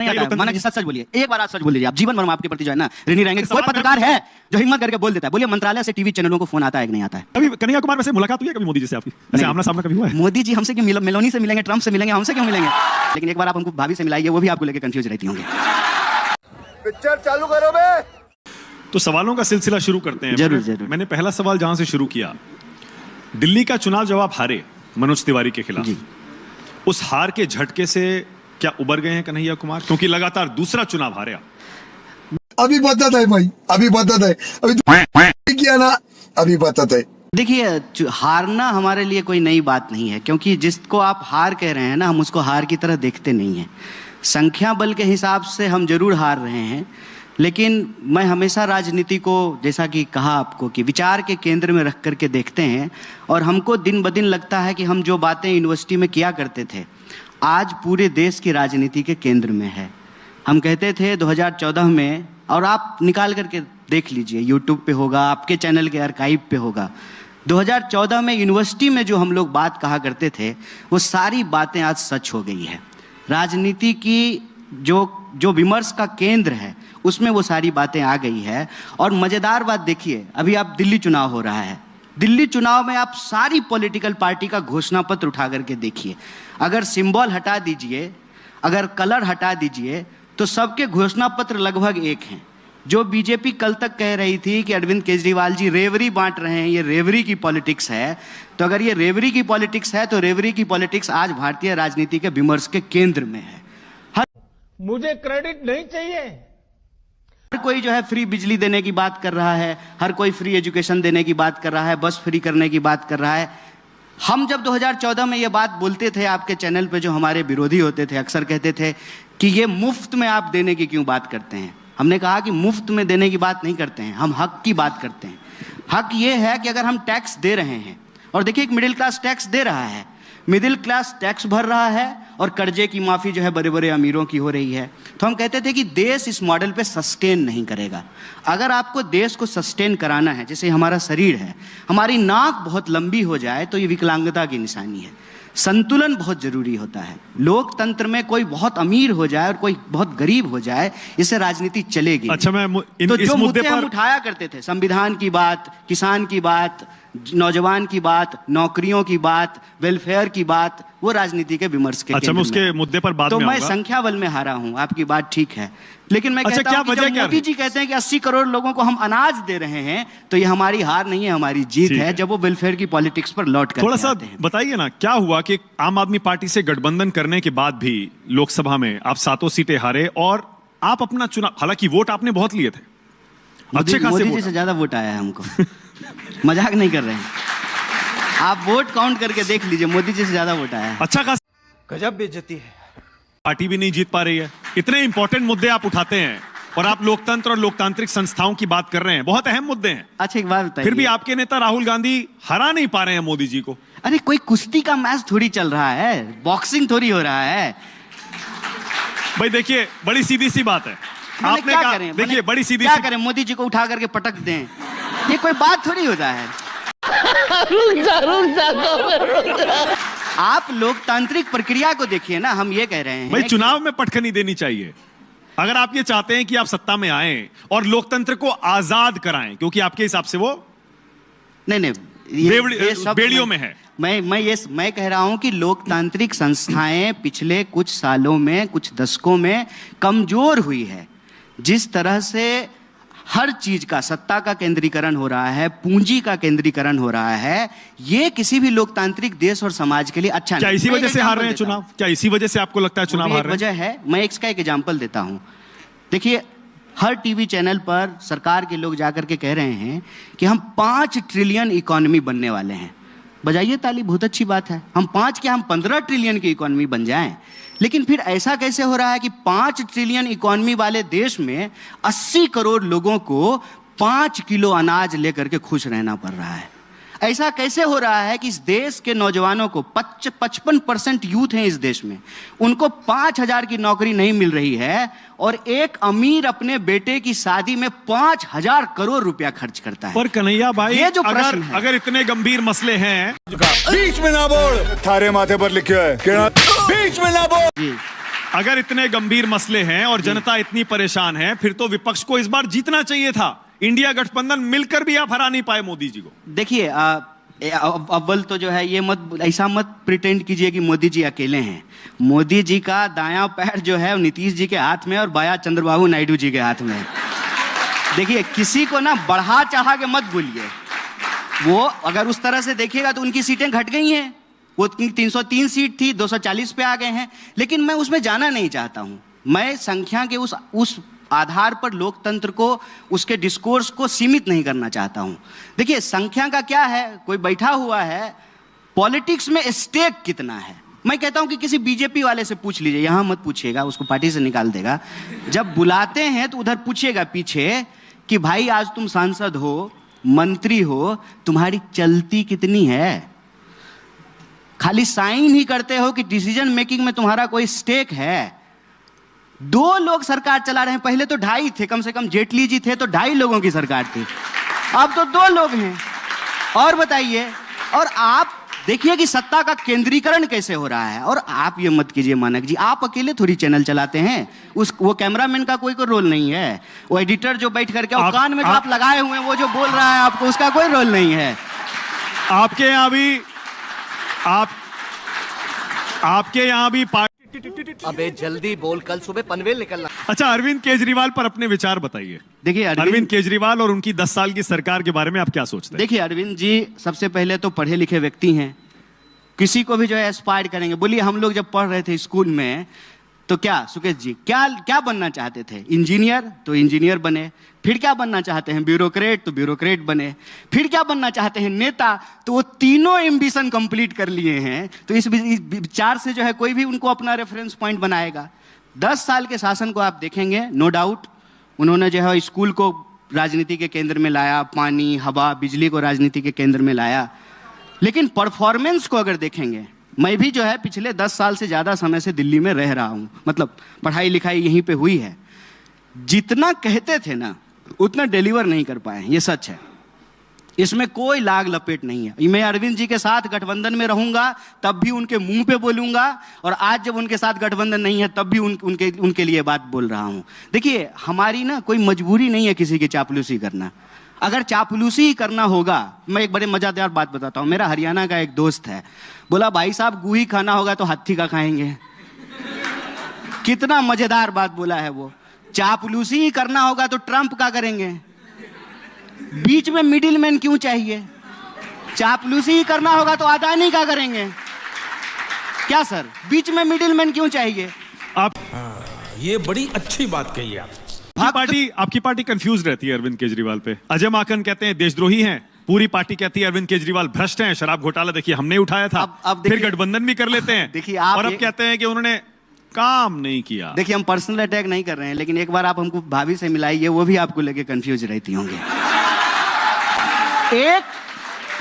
माना कि सच सच बोलिए, एक बार आज सच बोल लीजिए, आप जीवन भर हम आपके प्रति जो है ना ऋणी रहेंगे। कोई पत्रकार है जो हिम्मत करके बोल देता है, बोलिए मंत्रालय से टीवी चैनलों को फोन आता है कि नहीं आता है? कभी कन्हैया कुमार वैसे मुलाकात हुई है कभी मोदी जी से आपकी? ऐसे आमना सामना कभी हुआ है? मोदी जी हमसे क्यों मेलोनी से मिलेंगे, ट्रंप से मिलेंगे, हमसे क्यों मिलेंगे? लेकिन एक बार आप हमको भाभी से मिलाइए, वो भी आपको लेके कंफ्यूज रहती होंगे। पिक्चर चालू करो बे। तो सवालों का सिलसिला शुरू करते हैं। जरूर जरूर। मैंने पहला सवाल जहां से शुरू किया, दिल्ली का चुनाव जब आप हारे मनोज तिवारी के खिलाफ, उस हार के झटके से क्या उबर गए हैं कन्हैया कुमार? क्योंकि लगातार दूसरा चुनाव हारे आप। अभी बदत है भाई, अभी बदत है, अभी किया ना, अभी बदत है। देखिए, हारना हमारे लिए कोई नई बात नहीं है, क्योंकि जिसको आप हार कह रहे हैं ना, हम उसको हार की तरह देखते नहीं हैं। संख्या बल के हिसाब से हम जरूर हार रहे हैं, लेकिन मैं हमेशा राजनीति को, जैसा कि कहा आपको, कि विचार के केंद्र में रख करके देखते हैं। और हमको दिन ब दिन लगता है कि हम जो बातें यूनिवर्सिटी में किया करते थे, आज पूरे देश की राजनीति के केंद्र में है। हम कहते थे 2014 में, और आप निकाल करके देख लीजिए, यूट्यूब पे होगा, आपके चैनल के आर्काइव पे होगा, 2014 में यूनिवर्सिटी में जो हम लोग बात कहा करते थे, वो सारी बातें आज सच हो गई है। राजनीति की जो विमर्श का केंद्र है, उसमें वो सारी बातें आ गई है। और मज़ेदार बात देखिए, अभी आप दिल्ली चुनाव हो रहा है, दिल्ली चुनाव में आप सारी पॉलिटिकल पार्टी का घोषणा पत्र उठा करके देखिए। अगर सिंबल हटा दीजिए, अगर कलर हटा दीजिए, तो सबके घोषणा पत्र लगभग एक हैं। जो बीजेपी कल तक कह रही थी कि अरविंद केजरीवाल जी रेवरी बांट रहे हैं, ये रेवरी की पॉलिटिक्स है, तो अगर ये रेवरी की पॉलिटिक्स है, तो रेवरी की पॉलिटिक्स आज भारतीय राजनीति के विमर्श के केंद्र में है। मुझे क्रेडिट नहीं चाहिए। हर कोई जो है फ्री बिजली देने की बात कर रहा है, हर कोई फ्री एजुकेशन देने की बात कर रहा है, बस फ्री करने की बात कर रहा है। हम जब 2014 में ये बात बोलते थे, आपके चैनल पे जो हमारे विरोधी होते थे अक्सर कहते थे कि ये मुफ्त में आप देने की क्यों बात करते हैं। हमने कहा कि मुफ्त में देने की बात नहीं करते हैं, हम हक की बात करते हैं। हक ये है कि अगर हम टैक्स दे रहे हैं, और देखिए एक मिडिल क्लास टैक्स दे रहा है, मिडिल क्लास टैक्स भर रहा है, और कर्जे की माफ़ी जो है बड़े बड़े अमीरों की हो रही है, तो हम कहते थे कि देश इस मॉडल पे सस्टेन नहीं करेगा। अगर आपको देश को सस्टेन कराना है, जैसे हमारा शरीर है, हमारी नाक बहुत लंबी हो जाए तो ये विकलांगता की निशानी है। संतुलन बहुत जरूरी होता है। लोकतंत्र में कोई बहुत अमीर हो जाए और कोई बहुत गरीब हो जाए, इससे राजनीति चलेगी। अच्छा, मैं तो जो मुद्दे हम उठाया करते थे, संविधान की बात, किसान की बात, नौजवान की बात, नौकरियों की बात, वेलफेयर की बात, वो राजनीति के विमर्श के अच्छा, मैं उसके मुद्दे पर बात तो में मैं आऊंगा। संख्या बल में हारा हूं, आपकी बात ठीक है, लेकिन मैं अच्छा, कहता हूं कि जब क्या मोदी जी कहते हैं कि 80 करोड़ लोगों को हम अनाज दे रहे हैं, तो ये हमारी हार नहीं है, हमारी जीत है। जब वो वेलफेयर की पॉलिटिक्स पर लौट कर थोड़ा सा बताइए ना, क्या हुआ कि आम आदमी पार्टी से गठबंधन करने के बाद भी लोकसभा में आप 7 सीटें हारे, और आप अपना चुनाव, हालांकि वोट आपने बहुत लिए थे, अच्छे खासे मोदी जी से ज्यादा वोट आया है हमको। मजाक नहीं कर रहे हैं, आप वोट काउंट करके देख लीजिए, मोदी जी से ज्यादा वोट आया है। अच्छा खासा। गजब बेइज्जती है। पार्टी भी नहीं जीत पा रही है। इतने इंपॉर्टेंट मुद्दे आप उठाते हैं, और आप लोकतंत्र और लोकतांत्रिक संस्थाओं की बात कर रहे हैं, बहुत अहम मुद्दे हैं। अच्छा, एक बात बताइए, फिर भी आपके नेता राहुल गांधी हरा नहीं पा रहे हैं मोदी जी को। अरे कोई कुश्ती का मैच थोड़ी चल रहा है, बॉक्सिंग थोड़ी हो रहा है। भाई देखिए, बड़ी सीधी सी बात है, आपने क्या कहा, करें, देखिए बड़ी सीधी क्या सी करें, मोदी जी को उठा करके पटक दें, ये कोई बात थोड़ी होता है। आप लोकतांत्रिक प्रक्रिया को देखिए ना, हम ये कह रहे हैं भाई चुनाव में पटखनी देनी चाहिए। अगर आप ये चाहते हैं कि आप सत्ता में आए और लोकतंत्र को आजाद कराएं, क्योंकि आपके हिसाब से वो नहीं बेड़ियों में है। मैं कह रहा हूं कि लोकतांत्रिक संस्थाएं पिछले कुछ सालों में, कुछ दशकों में कमजोर हुई है। जिस तरह से हर चीज का, सत्ता का केंद्रीकरण हो रहा है, पूंजी का केंद्रीकरण हो रहा है, ये किसी भी लोकतांत्रिक देश और समाज के लिए अच्छा नहीं। क्या इसी वजह से हार रहे हैं चुनाव? क्या इसी वजह से आपको लगता है चुनाव हार रहे हैं? वजह है, मैं इसका एक एग्जांपल देता हूं। देखिए, हर टीवी चैनल पर सरकार के लोग जाकर के कह रहे हैं कि हम 5 ट्रिलियन इकोनॉमी बनने वाले हैं। बजाइए ताली, बहुत अच्छी बात है। हम 5 क्या, हम 15 ट्रिलियन की इकोनॉमी बन जाएं। लेकिन फिर ऐसा कैसे हो रहा है कि 5 ट्रिलियन इकोनॉमी वाले देश में 80 करोड़ लोगों को 5 किलो अनाज लेकर के खुश रहना पड़ रहा है? ऐसा कैसे हो रहा है कि इस देश के नौजवानों को 55% यूथ हैं इस देश में, उनको 5,000 की नौकरी नहीं मिल रही है, और एक अमीर अपने बेटे की शादी में 5,000 करोड़ रुपया खर्च करता है? पर कन्हैया भाई, ये जो प्रश्न है, अगर इतने गंभीर मसले हैं, बीच में ना बोल, थारे माथे पर लिखे है बीच में ना बोल। अगर इतने गंभीर मसले हैं और जनता इतनी परेशान है, फिर तो विपक्ष को इस बार जीतना चाहिए था। इंडिया गठबंधन मिलकर भी आप हरा नहीं पाए मोदी जी को। देखिए अव्वल तो जो है ये ऐसा मत प्रिटेंड कीजिए कि मोदी जी अकेले हैं। मोदी जी का दायां पैर जो है नीतीश जी के हाथ में और बायां चंद्रबाबू नायडू जी के हाथ में है। देखिए किसी को ना बढ़ा चढ़ा के मत बोलिए। वो अगर उस तरह से देखिएगा तो उनकी सीटें घट गई हैं। वो 303 सीट थी, 240 पे आ गए हैं। लेकिन मैं उसमें जाना नहीं चाहता हूं। मैं संख्या के उस आधार पर लोकतंत्र को, उसके डिस्कोर्स को सीमित नहीं करना चाहता हूं। देखिए संख्या का क्या है, कोई बैठा हुआ है, पॉलिटिक्स में स्टेक कितना है। मैं कहता हूं कि किसी बीजेपी वाले से पूछ लीजिए, यहां मत पूछिएगा, उसको पार्टी से निकाल देगा। जब बुलाते हैं तो उधर पूछिएगा पीछे कि भाई आज तुम सांसद हो, मंत्री हो, तुम्हारी चलती कितनी है। खाली साइन ही करते हो कि डिसीजन मेकिंग में तुम्हारा कोई स्टेक है। 2 लोग सरकार चला रहे हैं, पहले तो 2.5 थे, कम से कम जेटली जी थे तो 2.5 लोगों की सरकार थी, अब तो 2 लोग हैं। और बताइए, और आप देखिए कि सत्ता का केंद्रीकरण कैसे हो रहा है। और आप ये मत कीजिए मानक जी, आप अकेले थोड़ी चैनल चलाते हैं। वो कैमरामैन का कोई रोल नहीं है, वो एडिटर जो बैठ करके कान में जो आप लगाए हुए हैं वो जो बोल रहा है आपको, उसका कोई रोल नहीं है। आपके यहाँ भी आपके यहाँ भी अबे जल्दी बोल, कल सुबह पनवेल निकलना। अच्छा, अरविंद केजरीवाल पर अपने विचार बताइए। देखिए अरविंद केजरीवाल और उनकी 10 साल की सरकार के बारे में आप क्या सोचते हैं? देखिए अरविंद जी सबसे पहले तो पढ़े लिखे व्यक्ति हैं, किसी को भी जो है एस्पायर करेंगे। बोलिए हम लोग जब पढ़ रहे थे स्कूल में तो क्या सुकेश जी क्या बनना चाहते थे? इंजीनियर तो इंजीनियर बने, फिर क्या बनना चाहते हैं? ब्यूरोक्रेट तो ब्यूरोक्रेट बने, फिर क्या बनना चाहते हैं? नेता। तो वो तीनों एम्बिशन कंप्लीट कर लिए हैं। तो इस विचार से जो है कोई भी उनको अपना रेफरेंस पॉइंट बनाएगा। 10 साल के शासन को आप देखेंगे, नो डाउट उन्होंने जो है स्कूल को राजनीति के केंद्र में लाया, पानी, हवा, बिजली को राजनीति के केंद्र में लाया। लेकिन परफॉर्मेंस को अगर देखेंगे, मैं भी जो है पिछले 10 साल से ज्यादा समय से दिल्ली में रह रहा हूं, मतलब पढ़ाई लिखाई यहीं पे हुई है। जितना कहते थे ना उतना डिलीवर नहीं कर पाए, ये सच है। इसमें कोई लाग लपेट नहीं है। मैं अरविंद जी के साथ गठबंधन में रहूंगा तब भी उनके मुंह पे बोलूंगा, और आज जब उनके साथ गठबंधन नहीं है तब भी उनके लिए बात बोल रहा हूं। देखिए हमारी ना कोई मजबूरी नहीं है किसी की चापलूसी करना। अगर चापलूसी ही करना होगा, मैं एक बड़े मजेदार बात बताता हूं। मेरा हरियाणा का एक दोस्त है, बोला भाई साहब गुही खाना होगा तो हाथी का खाएंगे। कितना मजेदार बात बोला है वो। चापलूसी ही करना होगा तो ट्रंप का करेंगे। बीच में मिडिल मैन क्यों चाहिए? चापलूसी ही करना होगा तो अदानी का करेंगे क्या सर? बीच में मिडिल मैन क्यों चाहिए? आप ये बड़ी अच्छी बात कही आप। आपकी पार्टी कंफ्यूज रहती है अरविंद केजरीवाल पे। अजय माकन कहते हैं देशद्रोही हैं, पूरी पार्टी कहती है अरविंद केजरीवाल भ्रष्ट हैं, शराब घोटाला देखिए हमने उठाया था। अब फिर गठबंधन भी कर लेते हैं। देखिए और अब कहते हैं कि उन्होंने काम नहीं किया। देखिए हम पर्सनल अटैक नहीं कर रहे हैं, लेकिन एक बार आप हमको भाभी से मिलाइए, वो भी आपको लेके कंफ्यूज रहती होंगी।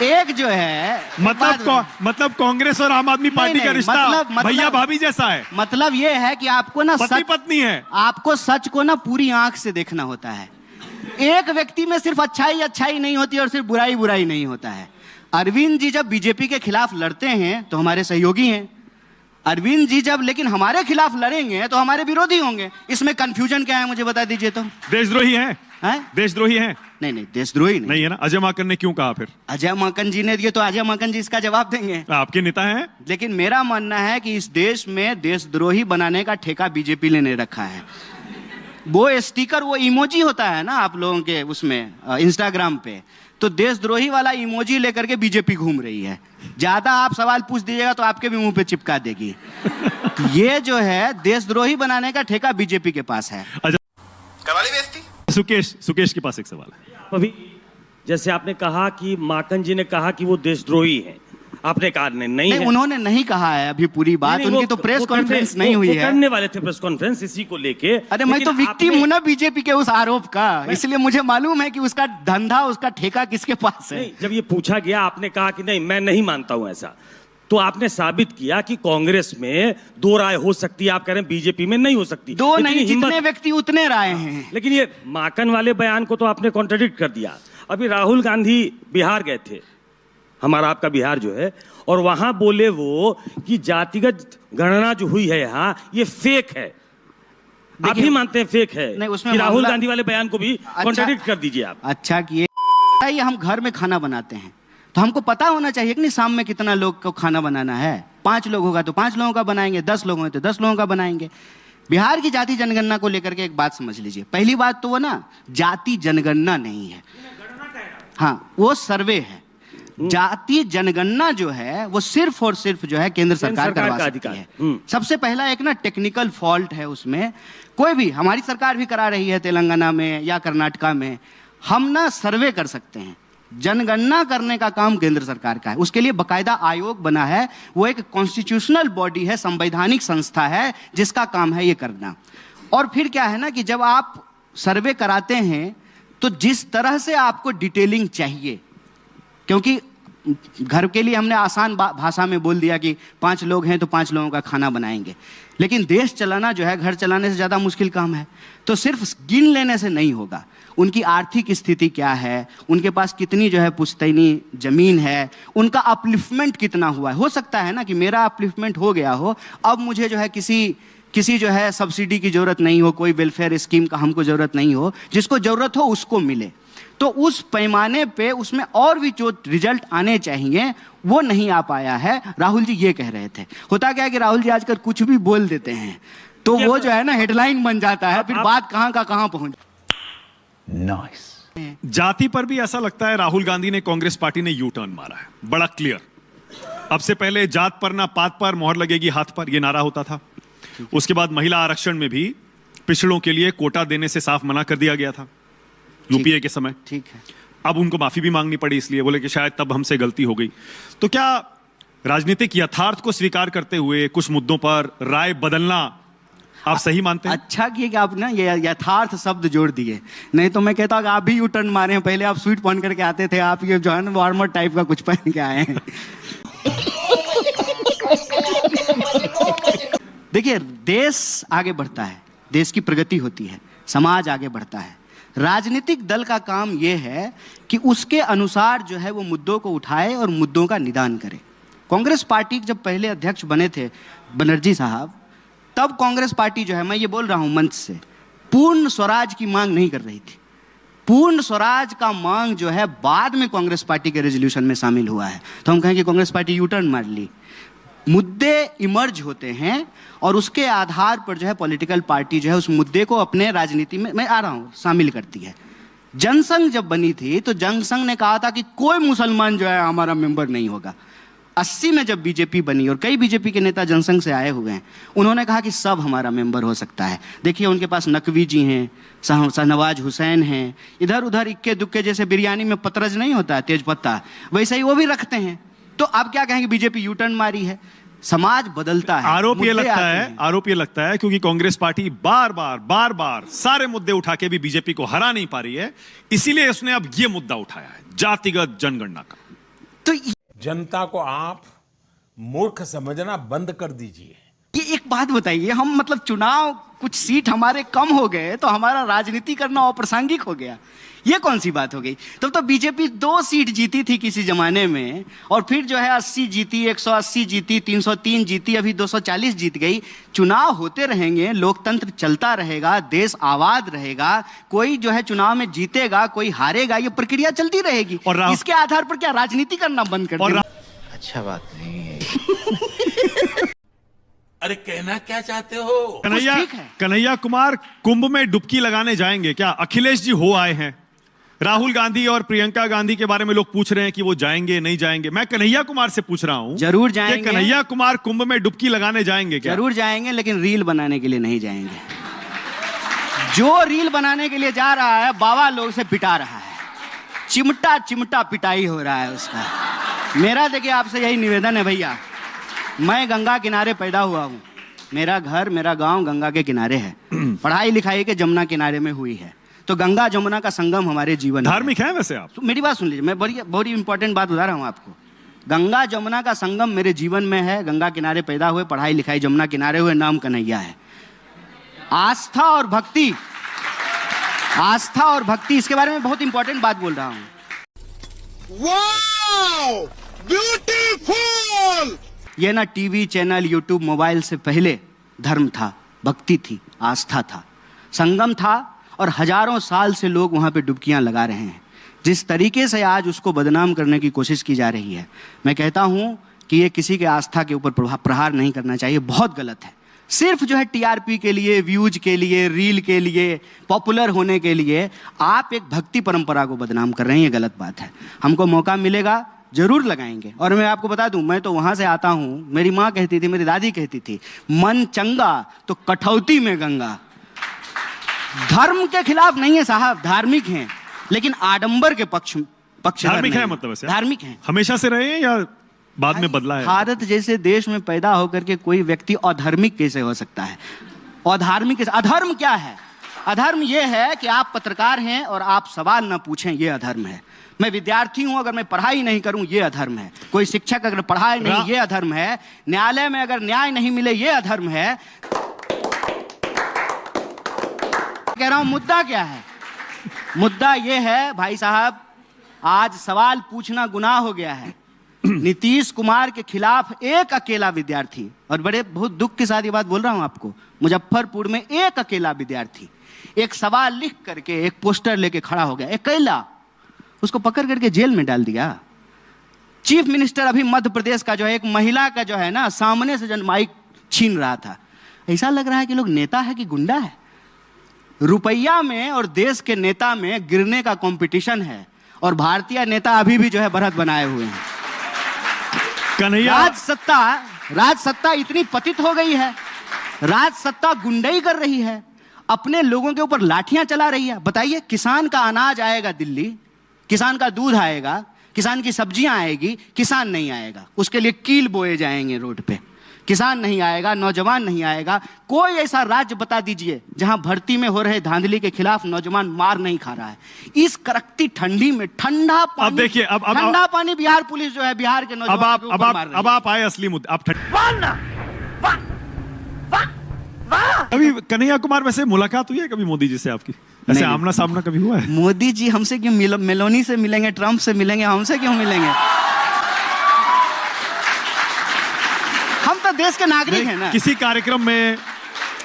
एक जो है मतलब कांग्रेस और आम आदमी पार्टी का रिश्ता भैया भाभी जैसा है। मतलब ये है कि आपको ना पति पत्नी है, आपको सच को ना पूरी आंख से देखना होता है। एक व्यक्ति में सिर्फ अच्छाई नहीं होती और सिर्फ बुराई नहीं होता है। अरविंद जी जब बीजेपी के खिलाफ लड़ते हैं तो हमारे सहयोगी हैं। अरविंद जी जब लेकिन हमारे खिलाफ लड़ेंगे तो हमारे विरोधी होंगे। इसमें कंफ्यूजन क्या है मुझे बता दीजिए तो। देशद्रोही है? देशद्रोही है? नहीं देशद्रोही नहीं है ना। अजय माकन ने क्यों कहा? फिर अजय माकन जी ने दिए तो अजय माकन जी इसका जवाब देंगे। आपके नेता हैं। लेकिन मेरा मानना है कि इस देश में देशद्रोही बनाने का ठेका बीजेपी ने रखा है। वो स्टिकर, वो इमोजी होता है ना आप लोगों के उसमें इंस्टाग्राम पे, तो देशद्रोही वाला इमोजी लेकर के बीजेपी घूम रही है। ज्यादा आप सवाल पूछ दीजिएगा तो आपके भी मुंह पे चिपका देगी। ये जो है देशद्रोही बनाने का ठेका बीजेपी के पास है। करवाली बेइज्जती। सुकेश के पास एक सवाल है। अभी जैसे आपने कहा कि माकन जी ने कहा कि वो देशद्रोही हैं, आपने कहा नहीं है। उन्होंने नहीं कहा है अभी पूरी बात। उनकी तो प्रेस कॉन्फ्रेंस नहीं हुई है। करने वाले थे प्रेस कॉन्फ्रेंस इसी को लेके। अरे मैं तो विक्टिम हूं ना बीजेपी के उस आरोप का, इसलिए मुझे मालूम है कि उसका धंधा, उसका ठेका किसके पास है। जब ये पूछा गया आपने कहा कि नहीं मैं नहीं मानता हूं ऐसा, तो आपने साबित किया कि कांग्रेस में 2 राय हो सकती है। आप कह रहे हैं बीजेपी में नहीं हो सकती। 2 नहीं, जितने व्यक्ति उतने राय हैं। लेकिन ये माकन वाले बयान को तो आपने कॉन्ट्रडिक्ट कर दिया। अभी राहुल गांधी बिहार गए थे, हमारा आपका बिहार जो है, और वहां बोले वो कि जातिगत गणना जो हुई है यहाँ ये फेक है। आप भी मानते हैं फेक है? नहीं, उसमें कि राहुल मामला- गांधी वाले बयान को भी कॉन्ट्राडिक्ट कर दीजिए आप। अच्छा किए। ये हम घर में खाना बनाते हैं तो हमको पता होना चाहिए कि नहीं शाम में कितना लोग को खाना बनाना है। 5 लोग होगा तो 5 लोगों का बनाएंगे, 10 लोग होंगे तो 10 लोगों का बनाएंगे। बिहार की जाति जनगणना को लेकर के एक बात समझ लीजिए। पहली बात तो वो ना जाति जनगणना नहीं है, हाँ वो सर्वे है। जाति जनगणना जो है वो सिर्फ और सिर्फ जो है केंद्र सरकार करवा सकती है। सबसे पहला एक ना टेक्निकल फॉल्ट है उसमें। कोई भी, हमारी सरकार भी करा रही है तेलंगाना में या कर्नाटका में, हम ना सर्वे कर सकते हैं। जनगणना करने का काम केंद्र सरकार का है, उसके लिए बकायदा आयोग बना है। वो एक कॉन्स्टिट्यूशनल बॉडी है, संवैधानिक संस्था है जिसका काम है ये करना। और फिर क्या है ना कि जब आप सर्वे कराते हैं तो जिस तरह से आपको डिटेलिंग चाहिए, क्योंकि घर के लिए हमने आसान भाषा में बोल दिया कि 5 लोग हैं तो 5 लोगों का खाना बनाएंगे, लेकिन देश चलाना जो है घर चलाने से ज़्यादा मुश्किल काम है। तो सिर्फ गिन लेने से नहीं होगा। उनकी आर्थिक स्थिति क्या है, उनके पास कितनी जो है पुश्तैनी जमीन है, उनका अपलिफ्टमेंट कितना हुआ है। हो सकता है ना कि मेरा अपलिफ्टमेंट हो गया हो, अब मुझे जो है किसी जो है सब्सिडी की जरूरत नहीं हो, कोई वेलफेयर स्कीम का हमको जरूरत नहीं हो, जिसको जरूरत हो उसको मिले। तो उस पैमाने पे उसमें और भी जो रिजल्ट आने चाहिए वो नहीं आ पाया है। राहुल जी ये कह रहे थे। होता क्या है कि राहुल जी आजकल कुछ भी बोल देते हैं तो वो जो है ना हेडलाइन बन जाता है, फिर बात कहां का कहां पहुंच। जाति पर भी ऐसा लगता है राहुल गांधी ने, कांग्रेस पार्टी ने यू टर्न मारा है, बड़ा क्लियर। अब से पहले जात पर ना पात पर मोहर लगेगी हाथ पर, यह नारा होता था। उसके बाद महिला आरक्षण में भी पिछड़ों के लिए कोटा देने से साफ मना कर दिया गया था यूपीए के समय। ठीक है, अब उनको माफी भी मांगनी पड़ी, इसलिए बोले कि शायद तब हमसे गलती हो गई। तो क्या राजनीतिक यथार्थ को स्वीकार करते हुए कुछ मुद्दों पर राय बदलना आप सही मानते हैं? अच्छा किए कि आप ना ये यथार्थ शब्द जोड़ दिए, नहीं तो मैं कहता हूँ कि आप भी यू टर्न मारे हैं। पहले आप स्वीट पहन करके आते थे, आप ये जो है ना वार्मर टाइप का कुछ पहन के आए हैं। देखिए, देश आगे बढ़ता है, देश की प्रगति होती है, समाज आगे बढ़ता है। राजनीतिक दल का काम यह है कि उसके अनुसार जो है वो मुद्दों को उठाए और मुद्दों का निदान करे। कांग्रेस पार्टी जब पहले अध्यक्ष बने थे बनर्जी साहब, तब कांग्रेस पार्टी जो है, मैं ये बोल रहा हूं मंच से, पूर्ण स्वराज की मांग नहीं कर रही थी। पूर्ण स्वराज का मांग जो है बाद में कांग्रेस पार्टी के रेजोल्यूशन में शामिल हुआ है। तो हम कहें कि कांग्रेस पार्टी यू टर्न मार ली। मुद्दे इमर्ज होते हैं और उसके आधार पर जो है पॉलिटिकल पार्टी जो है उस मुद्दे को अपने राजनीति में, मैं आ रहा हूं, शामिल करती है। जनसंघ जब बनी थी तो जनसंघ ने कहा था कि कोई मुसलमान जो है हमारा मेंबर नहीं होगा। 80 में जब बीजेपी बनी, और कई बीजेपी के नेता जनसंघ से आए हुए हैं, उन्होंने कहा कि सब हमारा मेंबर हो सकता है। देखिए उनके पास नकवी जी हैं, शाहनवाज हुसैन हैं, इधर उधर इक्के दुक्के, जैसे बिरयानी में पतरज नहीं होता है तेज पत्ता, वैसे ही वो भी रखते हैं। तो आप क्या कहेंगे, बीजेपी यू टर्न मारी है। समाज बदलता है। आरोप ये लगता है क्योंकि कांग्रेस पार्टी बार बार सारे मुद्दे उठा के भी बीजेपी को हरा नहीं पा रही है, इसीलिए उसने अब ये मुद्दा उठाया है, जातिगत जनगणना का। तो जनता को आप मूर्ख समझना बंद कर दीजिए। ये एक बात बताइए, हम मतलब चुनाव कुछ सीट हमारे कम हो गए तो हमारा राजनीति करना अप्रासंगिक हो गया, ये कौन सी बात हो गई? तब तो बीजेपी 2 सीट जीती थी किसी जमाने में, और फिर जो है 80 जीती, 180 जीती, 303 जीती, अभी 240 जीत गई। चुनाव होते रहेंगे, लोकतंत्र चलता रहेगा, देश आबाद रहेगा। कोई जो है चुनाव में जीतेगा, कोई हारेगा, ये प्रक्रिया चलती रहेगी। और इसके आधार पर क्या राजनीति करना बंद कर दें? अच्छा बात नहीं है। अरे कहना क्या चाहते हो? कन्हैया कुमार कुंभ में डुबकी लगाने जाएंगे क्या? अखिलेश जी हो आए हैं, राहुल गांधी और प्रियंका गांधी के बारे में लोग पूछ रहे हैं कि वो जाएंगे नहीं जाएंगे। मैं कन्हैया कुमार से पूछ रहा हूं, जरूर जाएंगे। कन्हैया कुमार कुंभ में डुबकी लगाने जाएंगे क्या? जरूर जाएंगे, लेकिन रील बनाने के लिए नहीं जाएंगे। जो रील बनाने के लिए जा रहा है बाबा लोग से पिटा रहा है, चिमटा चिमटा पिटाई हो रहा है उसका। मेरा देखिए आपसे यही निवेदन है भैया, मैं गंगा किनारे पैदा हुआ हूँ, मेरा घर मेरा गांव गंगा के किनारे है, पढ़ाई लिखाई के जमुना किनारे में हुई है। तो गंगा जमुना का संगम हमारे जीवन में धार्मिक है वैसे आप? मेरी बात सुन लीजिए, मैं बड़ी इंपॉर्टेंट बात बता रहा हूँ आपको। गंगा जमुना का संगम मेरे जीवन में है, गंगा किनारे पैदा हुए, पढ़ाई लिखाई जमुना किनारे हुए, नाम कन्हैया है। आस्था और भक्ति, आस्था और भक्ति, इसके बारे में बहुत इंपॉर्टेंट बात बोल रहा हूँ। ब्यूटीफुल। ये ना टीवी चैनल, यूट्यूब, मोबाइल से पहले धर्म था, भक्ति थी, आस्था था, संगम था, और हजारों साल से लोग वहां पे डुबकियां लगा रहे हैं। जिस तरीके से आज उसको बदनाम करने की कोशिश की जा रही है, मैं कहता हूं कि ये किसी के आस्था के ऊपर प्रहार नहीं करना चाहिए, बहुत गलत है। सिर्फ जो है टीआरपी के लिए, व्यूज के लिए, रील के लिए, पॉपुलर होने के लिए आप एक भक्ति परंपरा को बदनाम कर रहे हैं, ये गलत बात है। हमको मौका मिलेगा जरूर लगाएंगे। और मैं आपको बता दूं, मैं तो वहां से आता हूं, मेरी माँ कहती थी, मेरी दादी कहती थी, मन चंगा तो कठौती में गंगा। धर्म के खिलाफ नहीं है साहब, धार्मिक हैं, लेकिन आडंबर के पक्ष धार्मिक है मतलब ऐसे? धार्मिक हैं। हमेशा से रहे हैं या बाद में बदला है? भारत जैसे देश में पैदा होकर के कोई व्यक्ति अधार्मिक कैसे हो सकता है? अधार्मिक कैसे? अधर्म क्या है? अधर्म यह है कि आप पत्रकार हैं और आप सवाल ना पूछें, यह अधर्म है। मैं विद्यार्थी हूं, अगर मैं पढ़ाई नहीं करूं, यह अधर्म है। कोई शिक्षक अगर पढ़ाई नहीं, यह अधर्म है। न्यायालय में अगर न्याय नहीं मिले, यह अधर्म है। कह रहा हूं, मुद्दा क्या है? मुद्दा यह है भाई साहब, आज सवाल पूछना गुनाह हो गया है। नीतीश कुमार के खिलाफ एक अकेला विद्यार्थी, और बड़े बहुत दुख के साथ ये बात बोल रहा हूं आपको, मुजफ्फरपुर में एक अकेला विद्यार्थी एक सवाल लिख करके एक पोस्टर लेके खड़ा हो गया, अकेला, उसको पकड़ करके जेल में डाल दिया। चीफ मिनिस्टर अभी मध्य प्रदेश का जो है, एक महिला का जो है ना, सामने से जन माइक छीन रहा था। ऐसा लग रहा है कि लोग नेता है कि गुंडा है। रुपया में और देश के नेता में गिरने का कंपटीशन है, और भारतीय नेता अभी भी जो है बढ़त बनाए हुए हैं। कन्हैया, राज सत्ता इतनी पतित हो गई है, राज सत्ता गुंडई कर रही है, अपने लोगों के ऊपर लाठियां चला रही है। बताइए, किसान का अनाज आएगा दिल्ली, किसान का दूध आएगा, किसान की सब्जियां आएगी, किसान नहीं आएगा। उसके लिए कील बोए जाएंगे रोड पे, किसान नहीं आएगा, नौजवान नहीं आएगा। कोई ऐसा राज्य बता दीजिए जहां भर्ती में हो रहे धांधली के खिलाफ नौजवान मार नहीं खा रहा है। इस कड़कती ठंडी में ठंडा पानी, अब देखिए, ठंडा पानी बिहार पुलिस जो है, बिहार के नौजवान अब आप आए असली मुद्दे। आप कभी कन्हैया कुमार वैसे मुलाकात हुई है कभी मोदी जी से आपकी? ऐसे आमना सामना कभी हुआ है? मोदी जी हमसे क्यों मेलोनी से मिलेंगे, ट्रंप से मिलेंगे, हमसे क्यों मिलेंगे? हम तो देश के नागरिक हैं ना। किसी कार्यक्रम में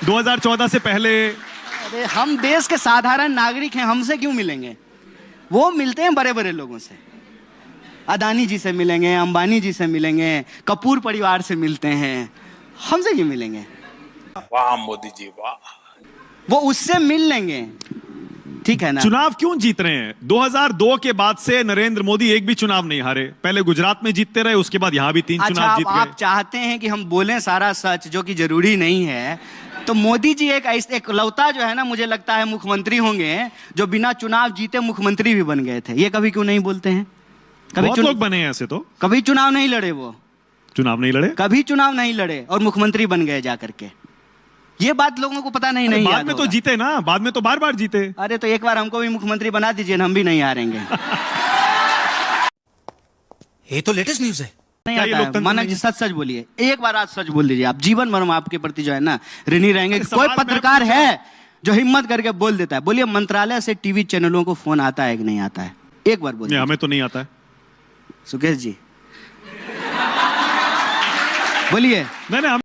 2014 से पहले? अरे हम देश के साधारण नागरिक हैं, हमसे क्यों मिलेंगे? वो मिलते हैं बड़े बड़े लोगों से, अदानी जी से मिलेंगे, अंबानी जी से मिलेंगे, कपूर परिवार से मिलते हैं, हमसे क्यों मिलेंगे? वाह मोदी जी वाह। वो उससे मिल लेंगे, ठीक है ना। चुनाव क्यों जीत रहे हैं? 2002 के बाद से नरेंद्र मोदी एक भी चुनाव नहीं हारे। पहले गुजरात में जीतते रहे, उसके बाद यहां भी 3 चुनाव जीत गए। आप चाहते हैं कि हम बोलें सारा सच, जो कि जरूरी नहीं है। तो मोदी जी एक लौता जो है ना, मुझे लगता है मुख्यमंत्री होंगे जो बिना चुनाव जीते मुख्यमंत्री भी बन गए थे। ये कभी क्यों नहीं बोलते हैं? बहुत लोग बने हैं ऐसे तो। कभी चुनाव नहीं लड़े, वो चुनाव नहीं लड़े, कभी चुनाव नहीं लड़े और मुख्यमंत्री बन गए जाकर के। ये बात लोगों को पता नहीं बाद में तो जीते ना, बाद में तो बार बार जीते। अरे तो एक बार हमको भी मुख्यमंत्री बना दीजिए ना, हम भी नहीं हारेंगे। ये तो लेटेस्ट न्यूज है। नहीं आता है। मानक जी सच बोलिए, एक बार आज सच बोल दीजिए। आप जीवन भर हम आपके प्रति जो है ना ऋणी रहेंगे। कोई पत्रकार है जो हिम्मत करके बोल देता है? बोलिए, मंत्रालय से टीवी चैनलों को फोन आता है कि नहीं आता है? एक बार बोलिए। हमें तो नहीं आता है। सुकेश जी बोलिए। नहीं